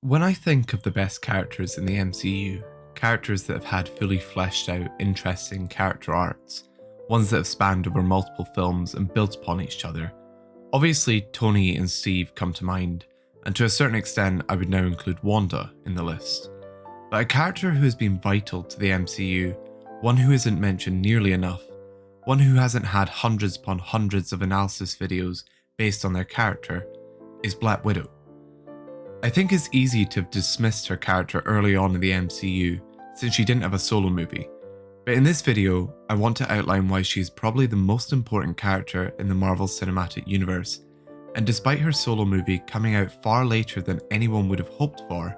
When I think of the best characters in the MCU, characters that have had fully fleshed out, interesting character arcs, ones that have spanned over multiple films and built upon each other, obviously Tony and Steve come to mind, and to a certain extent I would now include Wanda in the list. But a character who has been vital to the MCU, one who isn't mentioned nearly enough, one who hasn't had hundreds upon hundreds of analysis videos based on their character, is Black Widow. I think it's easy to have dismissed her character early on in the MCU since she didn't have a solo movie, but in this video I want to outline why she is probably the most important character in the Marvel Cinematic Universe, and despite her solo movie coming out far later than anyone would have hoped for,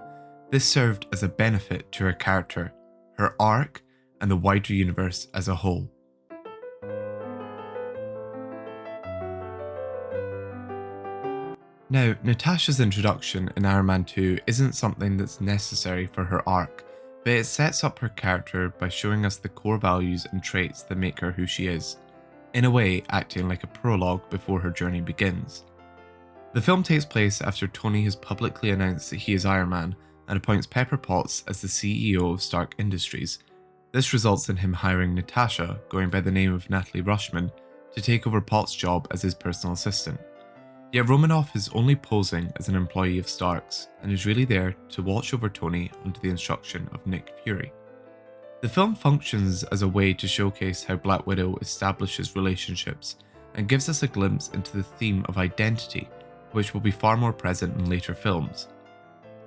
this served as a benefit to her character, her arc, and the wider universe as a whole. Now, Natasha's introduction in Iron Man 2 isn't something that's necessary for her arc, but it sets up her character by showing us the core values and traits that make her who she is, in a way acting like a prologue before her journey begins. The film takes place after Tony has publicly announced that he is Iron Man and appoints Pepper Potts as the CEO of Stark Industries. This results in him hiring Natasha, going by the name of Natalie Rushman, to take over Potts' job as his personal assistant. Yet Romanoff is only posing as an employee of Stark's and is really there to watch over Tony under the instruction of Nick Fury. The film functions as a way to showcase how Black Widow establishes relationships and gives us a glimpse into the theme of identity, which will be far more present in later films.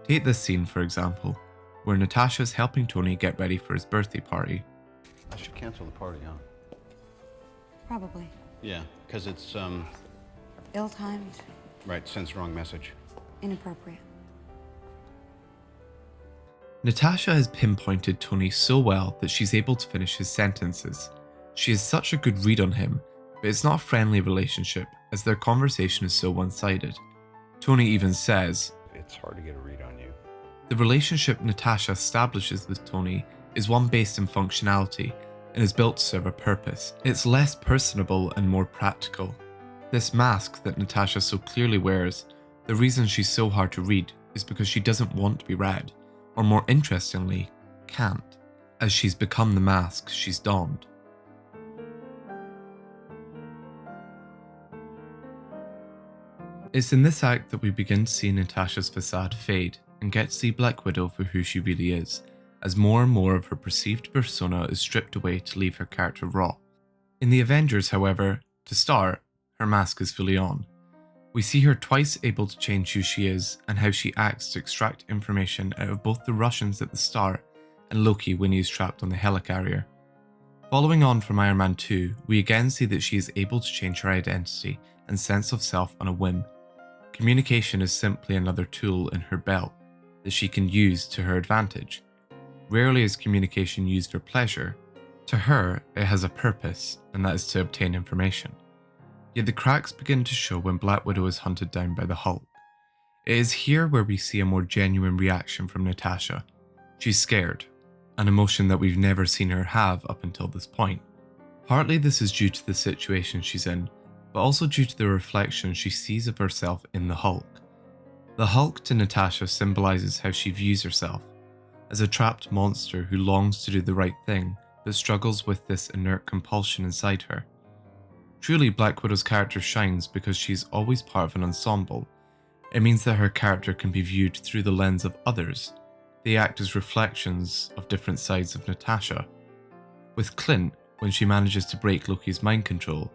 Take this scene for example, where Natasha is helping Tony get ready for his birthday party. I should cancel the party, huh? Probably. Yeah, because it's, Ill-timed, right, sends the wrong message. inappropriate. Natasha has pinpointed Tony so well that she's able to finish his sentences. She has such a good read on him, but it's not a friendly relationship as their conversation is so one-sided. Tony even says, "It's hard to get a read on you." the relationship Natasha establishes with Tony is one based in functionality and is built to serve a purpose. It's less personable and more practical. This mask that Natasha so clearly wears, the reason she's so hard to read is because she doesn't want to be read, or more interestingly, can't, as she's become the mask she's donned. It's in this act that we begin to see Natasha's facade fade and get to see Black Widow for who she really is, as more and more of her perceived persona is stripped away to leave her character raw. In the Avengers, however, to start, her mask is fully on. We see her twice able to change who she is and how she acts to extract information out of both the Russians at the start and Loki when he is trapped on the helicarrier. Following on from Iron Man 2, we again see that she is able to change her identity and sense of self on a whim. Communication is simply another tool in her belt that she can use to her advantage. Rarely is communication used for pleasure. To her, it has a purpose, and that is to obtain information. Yet the cracks begin to show when Black Widow is hunted down by the Hulk. It is here where we see a more genuine reaction from Natasha. She's scared, an emotion that we've never seen her have up until this point. Partly this is due to the situation she's in, but also due to the reflection she sees of herself in the Hulk. The Hulk to Natasha symbolizes how she views herself, as a trapped monster who longs to do the right thing, but struggles with this inert compulsion inside her. Truly, Black Widow's character shines because she's always part of an ensemble. It means that her character can be viewed through the lens of others. They act as reflections of different sides of Natasha. With Clint, when she manages to break Loki's mind control,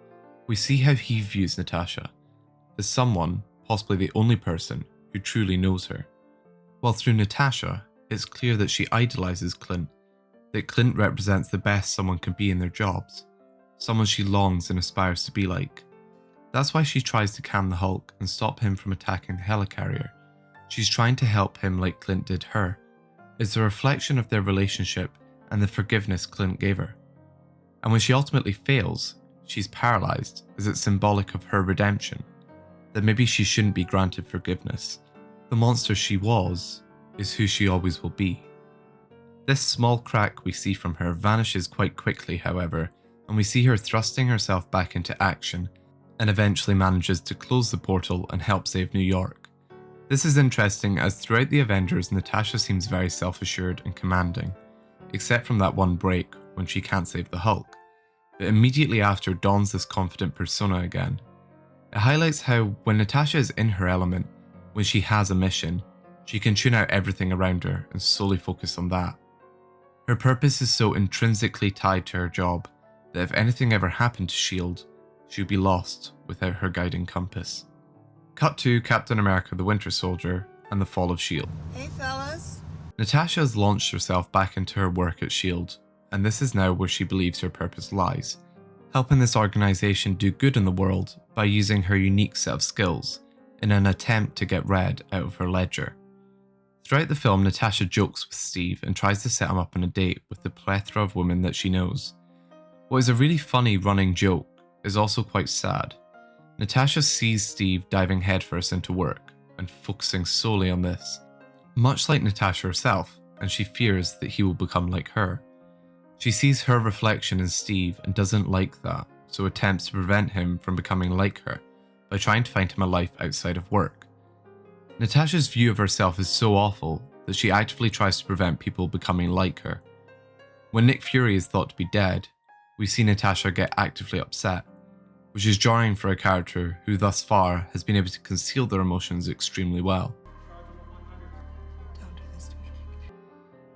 we see how he views Natasha, as someone, possibly the only person, who truly knows her. While through Natasha, it's clear that she idolizes Clint, that Clint represents the best someone can be in their jobs, someone she longs and aspires to be like. That's why she tries to calm the Hulk and stop him from attacking the helicarrier. She's trying to help him like Clint did her. It's a reflection of their relationship and the forgiveness Clint gave her. And when she ultimately fails, she's paralyzed as it's symbolic of her redemption, that maybe she shouldn't be granted forgiveness. The monster she was is who she always will be. This small crack we see from her vanishes quite quickly, however, and we see her thrusting herself back into action and eventually manages to close the portal and help save New York. This is interesting as throughout the Avengers, Natasha seems very self-assured and commanding, except from that one break when she can't save the Hulk, but immediately after dons this confident persona again. It highlights how when Natasha is in her element, when she has a mission, she can tune out everything around her and solely focus on that. Her purpose is so intrinsically tied to her job that if anything ever happened to S.H.I.E.L.D., she would be lost without her guiding compass. Cut to Captain America the Winter Soldier and the fall of S.H.I.E.L.D. Hey fellas. Natasha has launched herself back into her work at S.H.I.E.L.D., and this is now where she believes her purpose lies, helping this organisation do good in the world by using her unique set of skills in an attempt to get red out of her ledger. Throughout the film, Natasha jokes with Steve and tries to set him up on a date with the plethora of women that she knows. What is a really funny running joke is also quite sad. Natasha sees Steve diving headfirst into work and focusing solely on this, much like Natasha herself, and she fears that he will become like her. She sees her reflection in Steve and doesn't like that, so attempts to prevent him from becoming like her by trying to find him a life outside of work. Natasha's view of herself is so awful that she actively tries to prevent people becoming like her. When Nick Fury is thought to be dead, we see Natasha get actively upset, which is jarring for a character who thus far has been able to conceal their emotions extremely well. Don't do this to me, Nick.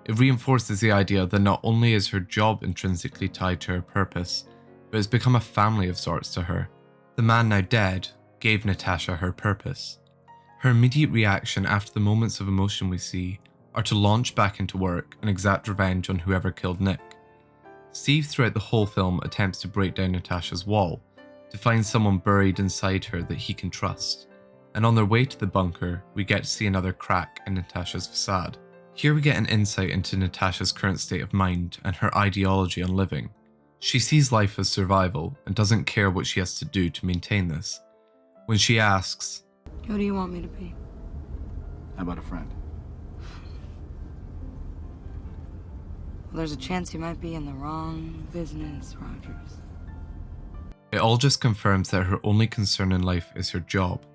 It reinforces the idea that not only is her job intrinsically tied to her purpose, but it's become a family of sorts to her. The man now dead gave Natasha her purpose. Her immediate reaction after the moments of emotion we see are to launch back into work and exact revenge on whoever killed Nick. Steve throughout the whole film attempts to break down Natasha's wall, to find someone buried inside her that he can trust, and on their way to the bunker we get to see another crack in Natasha's facade. Here we get an insight into Natasha's current state of mind and her ideology on living. She sees life as survival and doesn't care what she has to do to maintain this. When she asks, Who do you want me to be? How about a friend? Well, there's a chance you might be in the wrong business, Rogers. it all just confirms that her only concern in life is her job,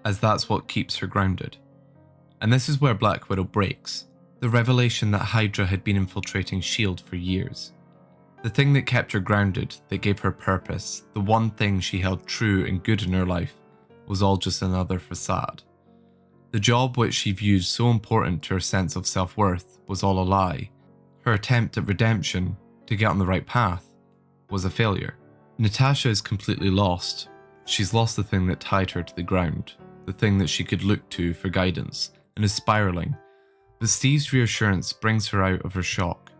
as that's what keeps her grounded. And this is where Black Widow breaks, the revelation that Hydra had been infiltrating S.H.I.E.L.D. for years. The thing that kept her grounded, that gave her purpose, the one thing she held true and good in her life, was all just another facade. The job which she views so important to her sense of self-worth was all a lie. Her attempt at redemption, to get on the right path, was a failure. Natasha is completely lost. She's lost the thing that tied her to the ground, the thing that she could look to for guidance, and is spiraling. But Steve's reassurance brings her out of her shock.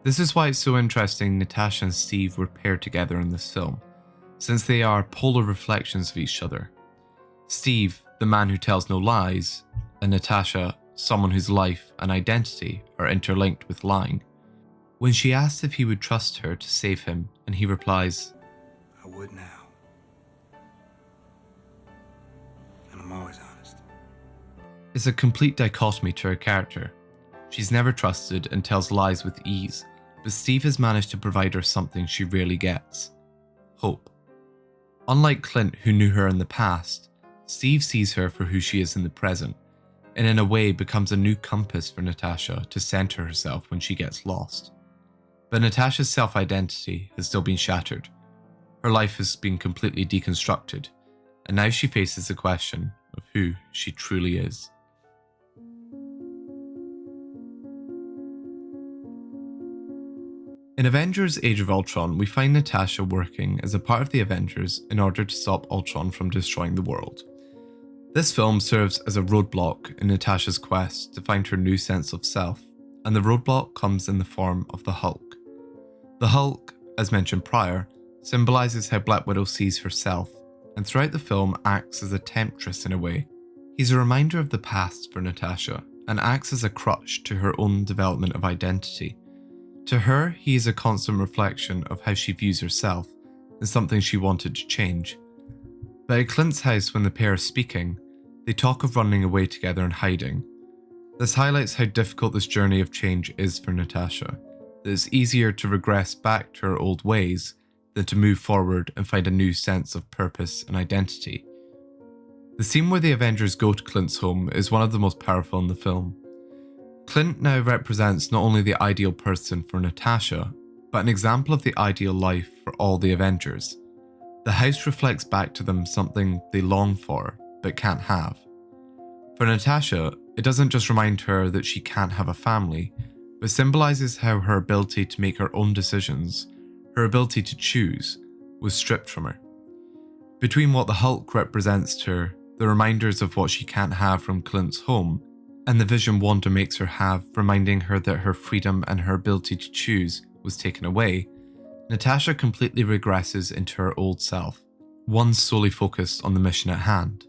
This is why it's so interesting Natasha and Steve were paired together in this film, since they are polar reflections of each other. Steve, the man who tells no lies, and Natasha, someone whose life and identity are interlinked with lying. When she asks if he would trust her to save him, and he replies, I would now. And I'm always honest. it's a complete dichotomy to her character. She's never trusted and tells lies with ease, but Steve has managed to provide her something she rarely gets: hope. Unlike Clint, who knew her in the past, Steve sees her for who she is in the present, and in a way becomes a new compass for Natasha to center herself when she gets lost. But Natasha's self-identity has still been shattered. Her life has been completely deconstructed, and now she faces the question of who she truly is. In Avengers Age of Ultron, we find Natasha working as a part of the Avengers in order to stop Ultron from destroying the world. This film serves as a roadblock in Natasha's quest to find her new sense of self, and the roadblock comes in the form of the Hulk. The Hulk, as mentioned prior, symbolises how Black Widow sees herself, and throughout the film acts as a temptress in a way. He's a reminder of the past for Natasha, and acts as a crutch to her own development of identity. To her, he is a constant reflection of how she views herself, and something she wanted to change. But at Clint's house, when the pair are speaking, they talk of running away together and hiding. This highlights how difficult this journey of change is for Natasha, that it's easier to regress back to her old ways than to move forward and find a new sense of purpose and identity. The scene where the Avengers go to Clint's home is one of the most powerful in the film. Clint now represents not only the ideal person for Natasha, but an example of the ideal life for all the Avengers. The house reflects back to them something they long for, but can't have. For Natasha, it doesn't just remind her that she can't have a family, but symbolises how her ability to make her own decisions, her ability to choose, was stripped from her. Between what the Hulk represents to her, the reminders of what she can't have from Clint's home, and the vision Wanda makes her have, reminding her that her freedom and her ability to choose was taken away, Natasha completely regresses into her old self, one solely focused on the mission at hand.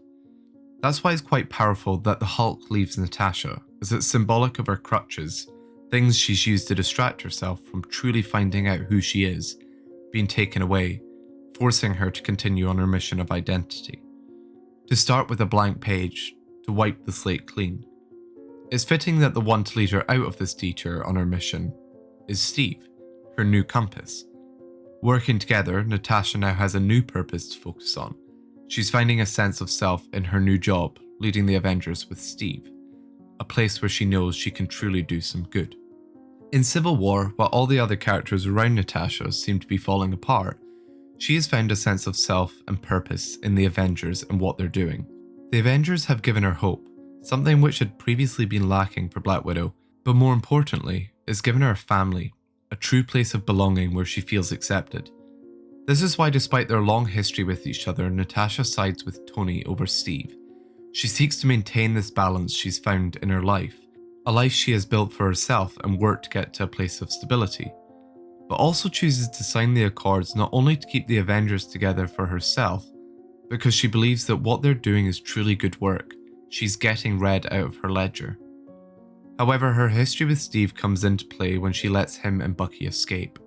That's why it's quite powerful that the Hulk leaves Natasha, as it's symbolic of her crutches, things she's used to distract herself from truly finding out who she is, being taken away, forcing her to continue on her mission of identity. To start with a blank page, to wipe the slate clean. It's fitting that the one to lead her out of this detour on her mission is Steve, her new compass. Working together, Natasha now has a new purpose to focus on. She's finding a sense of self in her new job, leading the Avengers with Steve, a place where she knows she can truly do some good. In Civil War, while all the other characters around Natasha seem to be falling apart, she has found a sense of self and purpose in the Avengers and what they're doing. The Avengers have given her hope, something which had previously been lacking for Black Widow, but more importantly, it's given her a family, a true place of belonging where she feels accepted. This is why, despite their long history with each other, Natasha sides with Tony over Steve. She seeks to maintain this balance she's found in her life, a life she has built for herself and worked to get to a place of stability, but also chooses to sign the Accords not only to keep the Avengers together for herself, because she believes that what they're doing is truly good work. She's getting read out of her ledger. However, her history with Steve comes into play when she lets him and Bucky escape.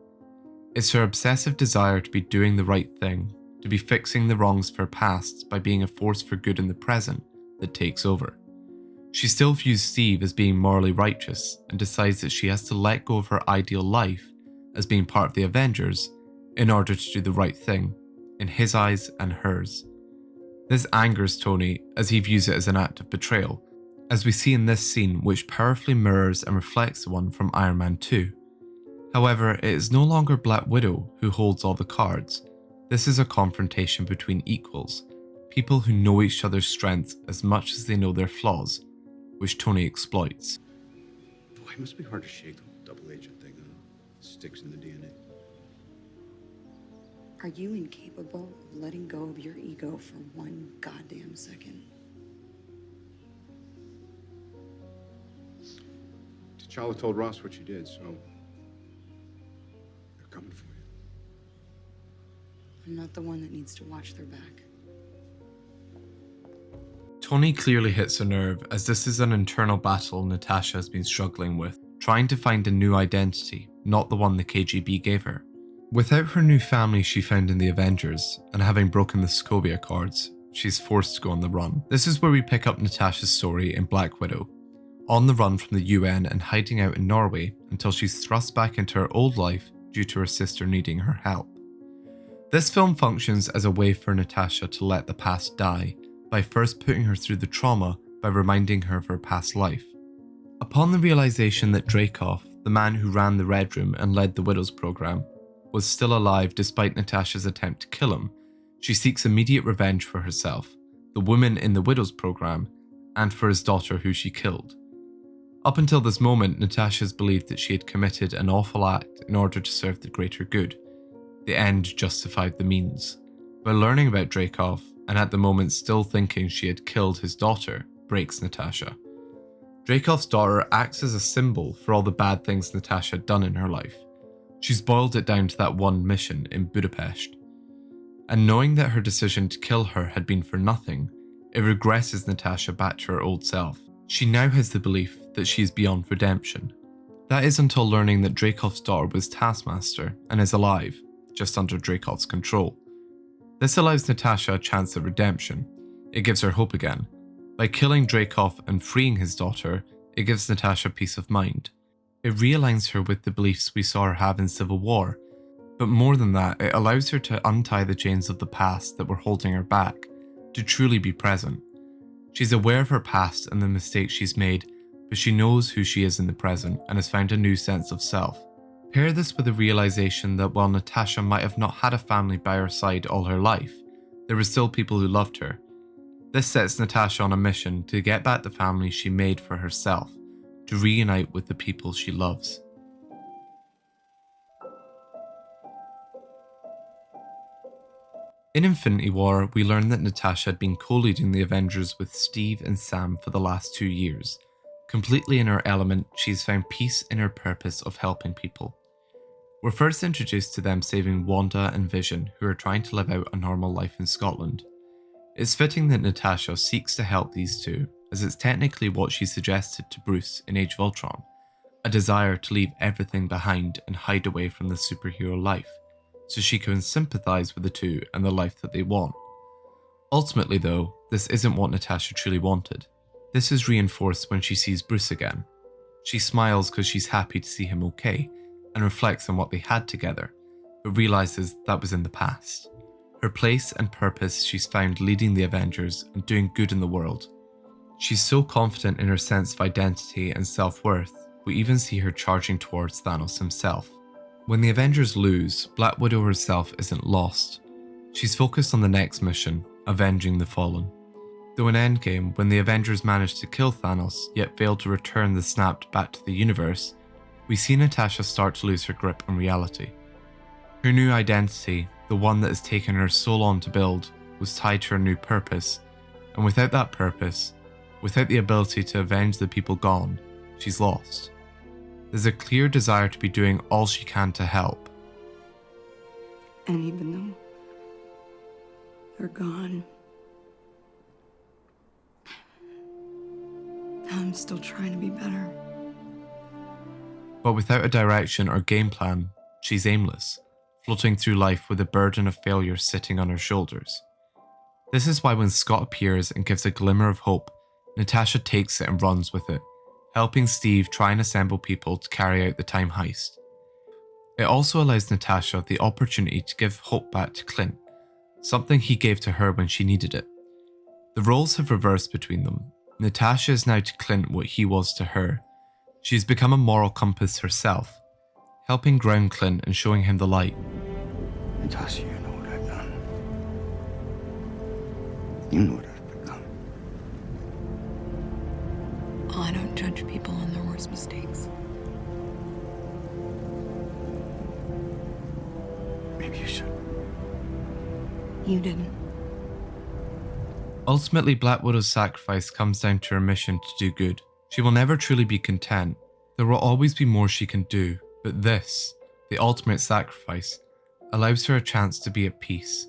It's her obsessive desire to be doing the right thing, to be fixing the wrongs of her past by being a force for good in the present, that takes over. She still views Steve as being morally righteous and decides that she has to let go of her ideal life as being part of the Avengers in order to do the right thing, in his eyes and hers. This angers Tony as he views it as an act of betrayal, as we see in this scene which powerfully mirrors and reflects the one from Iron Man 2. However, it is no longer Black Widow who holds all the cards. This is a confrontation between equals, people who know each other's strengths as much as they know their flaws, which Tony exploits. Boy, it must be hard to shake the whole double agent thing, huh? Sticks in the DNA. Are you incapable of letting go of your ego for one goddamn second? T'Challa told Ross what you did, so they're coming for you. I'm not the one that needs to watch their back. Tony clearly hits a nerve, as this is an internal battle Natasha has been struggling with, trying to find a new identity, not the one the KGB gave her. Without her new family she found in the Avengers, and having broken the Sokovia Accords, she's forced to go on the run. This is where we pick up Natasha's story in Black Widow, on the run from the UN and hiding out in Norway until she's thrust back into her old life due to her sister needing her help. This film functions as a way for Natasha to let the past die, by first putting her through the trauma by reminding her of her past life. Upon the realization that Dreykov, the man who ran the Red Room and led the Widows program, was still alive despite Natasha's attempt to kill him, she seeks immediate revenge for herself, the woman in the Widows program, and for his daughter who she killed. Up until this moment, Natasha's believed that she had committed an awful act in order to serve the greater good. The end justified the means. By learning about Dreykov, and at the moment still thinking she had killed his daughter, breaks Natasha. Dreykov's daughter acts as a symbol for all the bad things Natasha had done in her life. She's boiled it down to that one mission in Budapest. And knowing that her decision to kill her had been for nothing, it regresses Natasha back to her old self. She now has the belief that she is beyond redemption. That is until learning that Dreykov's daughter was Taskmaster and is alive, just under Dreykov's control. This allows Natasha a chance at redemption. It gives her hope again. By killing Dreykov and freeing his daughter, it gives Natasha peace of mind. It realigns her with the beliefs we saw her have in Civil War, but more than that, it allows her to untie the chains of the past that were holding her back, to truly be present, She's aware of her past and the mistakes she's made, but she knows who she is in the present and has found a new sense of self. Pair this with the realization that while Natasha might have not had a family by her side all her life, there were still people who loved her. This sets Natasha on a mission to get back the family she made for herself, to reunite with the people she loves. In Infinity War, we learn that Natasha had been co-leading the Avengers with Steve and Sam for the last 2 years. Completely in her element, she's found peace in her purpose of helping people. We're first introduced to them saving Wanda and Vision, who are trying to live out a normal life in Scotland. It's fitting that Natasha seeks to help these two, as it's technically what she suggested to Bruce in Age of Ultron, a desire to leave everything behind and hide away from the superhero life, so she can sympathise with the two and the life that they want. Ultimately though, this isn't what Natasha truly wanted. This is reinforced when she sees Bruce again. She smiles because she's happy to see him okay, and reflects on what they had together, but realises that was in the past. Her place and purpose she's found leading the Avengers and doing good in the world. She's so confident in her sense of identity and self-worth, we even see her charging towards Thanos himself. When the Avengers lose, Black Widow herself isn't lost. She's focused on the next mission, avenging the fallen. Though in Endgame, when the Avengers managed to kill Thanos, yet failed to return the Snapped back to the universe, we see Natasha start to lose her grip on reality. Her new identity, the one that has taken her so long to build, was tied to her new purpose, and without that purpose, without the ability to avenge the people gone, she's lost. There's a clear desire to be doing all she can to help. And even though they're gone, I'm still trying to be better. But without a direction or game plan, she's aimless, floating through life with the burden of failure sitting on her shoulders. This is why when Scott appears and gives a glimmer of hope, Natasha takes it and runs with it, helping Steve try and assemble people to carry out the time heist. It also allows Natasha the opportunity to give hope back to Clint, something he gave to her when she needed it. The roles have reversed between them. Natasha is now to Clint what he was to her. She's become a moral compass herself, helping ground Clint and showing him the light. Natasha, you know what I've done. You know what I've become. Well, I don't judge people on their worst mistakes. Maybe you should. You didn't. Ultimately, Black Widow's sacrifice comes down to her mission to do good. She will never truly be content. There will always be more she can do, but this, the ultimate sacrifice, allows her a chance to be at peace.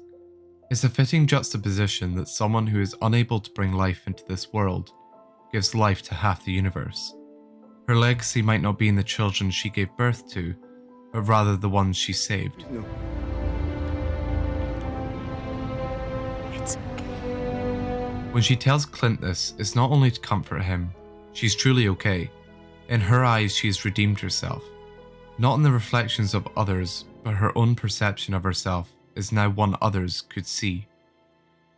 It's a fitting juxtaposition that someone who is unable to bring life into this world gives life to half the universe. Her legacy might not be in the children she gave birth to, but rather the ones she saved. No. It's okay. When she tells Clint this, it's not only to comfort him, she's truly okay. In her eyes, she has redeemed herself. Not in the reflections of others, but her own perception of herself is now one others could see.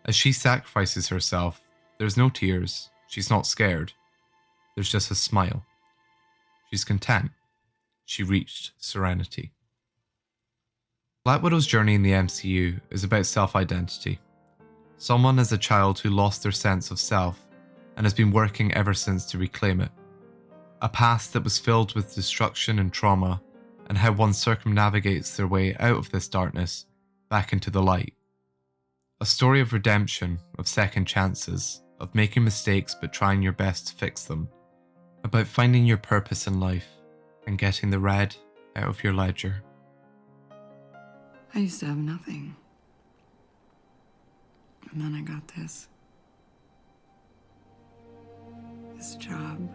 As she sacrifices herself, there's no tears, she's not scared. There's just a smile. She's content. She reached serenity. Black Widow's journey in the MCU is about self-identity. Someone as a child who lost their sense of self and has been working ever since to reclaim it. A past that was filled with destruction and trauma, and how one circumnavigates their way out of this darkness back into the light. A story of redemption, of second chances, of making mistakes but trying your best to fix them. About finding your purpose in life and getting the red out of your ledger. I used to have nothing. And then I got this. This job.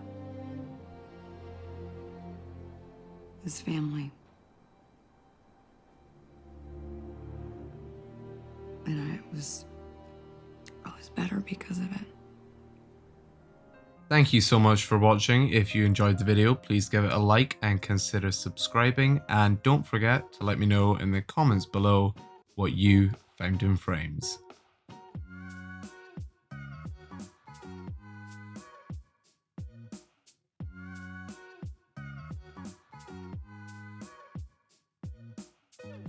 This family. And I was better because of it. Thank you so much for watching. If you enjoyed the video, please give it a like and consider subscribing. And don't forget to let me know in the comments below what you found in frames.